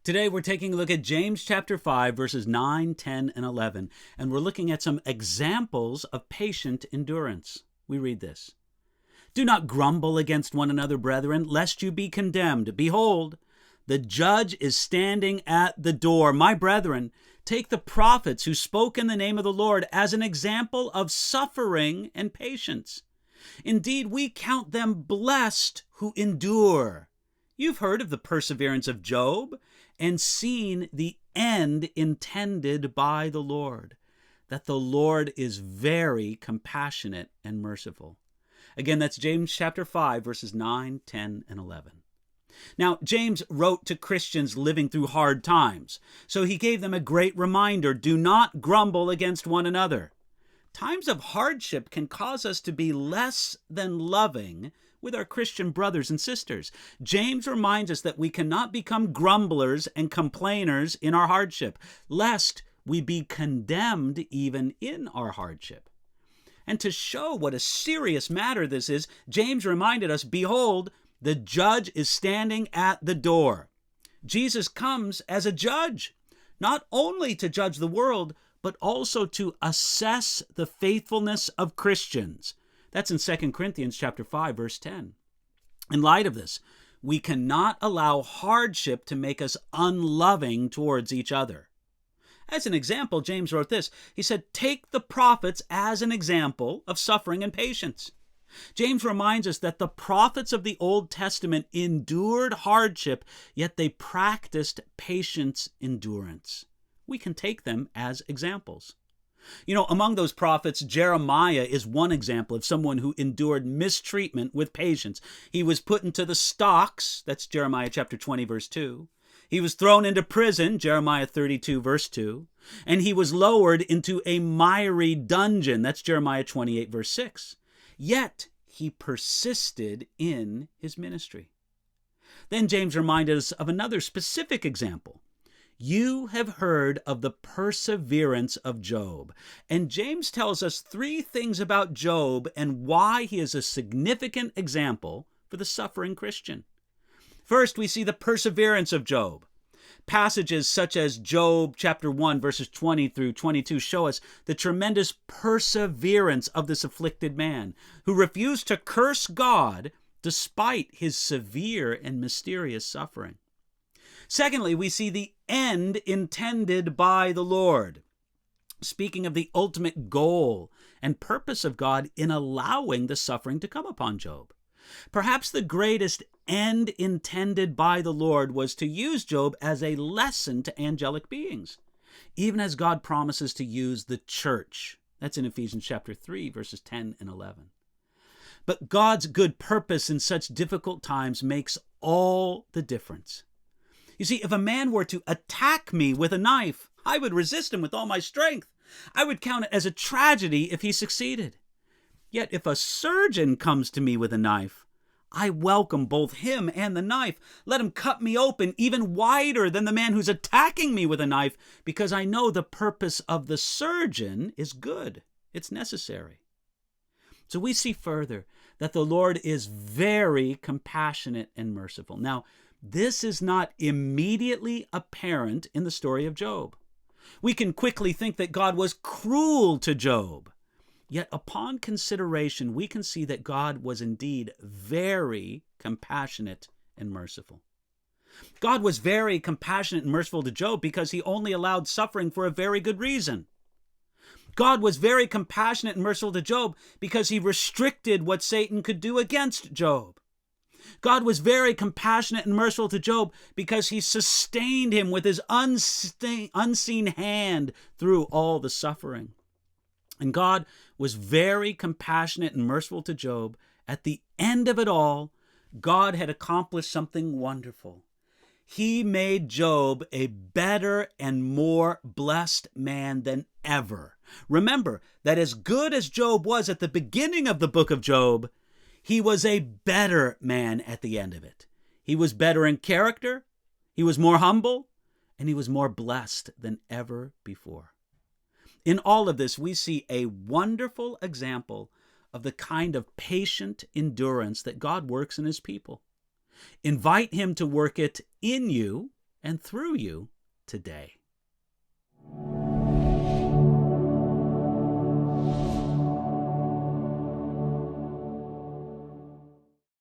Today we're taking a look at James chapter 5, verses 9, 10, and 11, and we're looking at some examples of patient endurance. We read this. Do not grumble against one another, brethren, lest you be condemned. Behold, the judge is standing at the door. My brethren, take the prophets who spoke in the name of the Lord as an example of suffering and patience. Indeed, we count them blessed who endure. You've heard of the perseverance of Job and seen the end intended by the Lord, that the Lord is very compassionate and merciful. Again, that's James chapter 5, verses 9, 10, and 11. Now, James wrote to Christians living through hard times, so he gave them a great reminder: do not grumble against one another. Times of hardship can cause us to be less than loving with our Christian brothers and sisters. James reminds us that we cannot become grumblers and complainers in our hardship, lest we be condemned even in our hardship. And to show what a serious matter this is, James reminded us, behold, the judge is standing at the door. Jesus comes as a judge, not only to judge the world, but also to assess the faithfulness of Christians. That's in 2 Corinthians chapter 5, verse 10. In light of this, we cannot allow hardship to make us unloving towards each other. As an example, James wrote this. He said, take the prophets as an example of suffering and patience. James reminds us that the prophets of the Old Testament endured hardship, yet they practiced patience endurance. We can take them as examples. Among those prophets, Jeremiah is one example of someone who endured mistreatment with patience. He was put into the stocks, that's Jeremiah chapter 20, verse 2. He was thrown into prison, Jeremiah 32, verse 2. And he was lowered into a miry dungeon, that's Jeremiah 28, verse 6. Yet he persisted in his ministry. Then James reminded us of another specific example. You have heard of the perseverance of Job. And James tells us three things about Job and why he is a significant example for the suffering Christian. First, we see the perseverance of Job. Passages such as Job chapter 1, verses 20 through 22 show us the tremendous perseverance of this afflicted man who refused to curse God despite his severe and mysterious suffering. Secondly, we see the end intended by the Lord, speaking of the ultimate goal and purpose of God in allowing the suffering to come upon Job. Perhaps the greatest end intended by the Lord was to use Job as a lesson to angelic beings, even as God promises to use the church. That's in Ephesians chapter 3, verses 10 and 11. But God's good purpose in such difficult times makes all the difference. You see, if a man were to attack me with a knife, I would resist him with all my strength. I would count it as a tragedy if he succeeded. Yet if a surgeon comes to me with a knife, I welcome both him and the knife. Let him cut me open even wider than the man who's attacking me with a knife, because I know the purpose of the surgeon is good. It's necessary. So we see further that the Lord is very compassionate and merciful. Now, this is not immediately apparent in the story of Job. We can quickly think that God was cruel to Job. Yet upon consideration, we can see that God was indeed very compassionate and merciful. God was very compassionate and merciful to Job because he only allowed suffering for a very good reason. God was very compassionate and merciful to Job because he restricted what Satan could do against Job. God was very compassionate and merciful to Job because he sustained him with his unseen hand through all the suffering. And God was very compassionate and merciful to Job. At the end of it all, God had accomplished something wonderful. He made Job a better and more blessed man than ever. Remember that as good as Job was at the beginning of the book of Job, he was a better man at the end of it. He was better in character, he was more humble, and he was more blessed than ever before. In all of this, we see a wonderful example of the kind of patient endurance that God works in his people. Invite him to work it in you and through you today.